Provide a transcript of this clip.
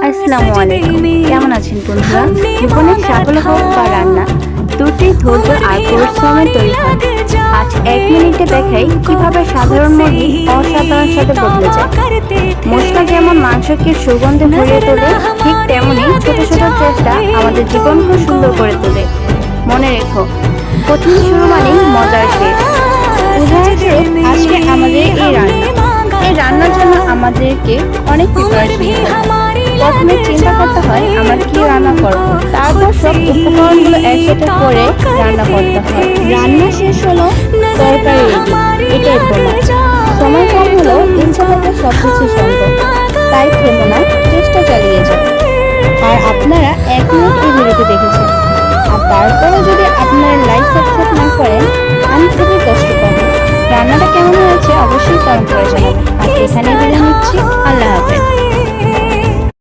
আসসালামু আলাইকুম, কেমন আছেন বন্ধুরা? জীবনের সাফল্য হোক বা রান্না, দুটি ধৈর্য আর পরিশ্রমের তৈরি হয়। আজ 1 মিনিটে দেখাই কিভাবে সাধারণ মুরগি অসাধারণ স্বাদে বদলে যায়। মশলা যেমন মাংসকে সুগন্ধে ভরিয়ে তোলে, ঠিক তেমনি ছোট ছোট চেষ্টা আমাদের জীবনকে সুন্দর করে তোলে। মনে রেখো, কঠিন শুরু মানেই মজার শেষ। উদাহরণস্বরূপ আজকে আমাদের এই রান্নার জন্য আমাদেরকে অনেক প্রিপারেশন হয়। প্রথমে চিন্তা করতে হয় আমরা কি রান্না করব, তারপর সব উপকরণগুলো একসাথে করে রান্না করতে হয়। রান্না শেষ হলো, তরকারি রেডি, এটাই প্রমাণ। সময় কম হলেও ইচ্ছা থাকলে সবকিছু সম্ভব। তাই থেমো না, চেষ্টা চালিয়ে যাও। আর আপনারা 1 মিনিট এই ভিডিওটি দেখেছেন, আর তারপরে যদি আপনারা লাইক সাবস্ক্রাইব না করেন, আমি খুবই কষ্ট পাবো। রান্নাটা কেমন হয়েছে অবশ্যই কমেন্ট করে জানাবেন। আর এখানে বিদায় নিচ্ছি, আল্লাহ হাফেজ।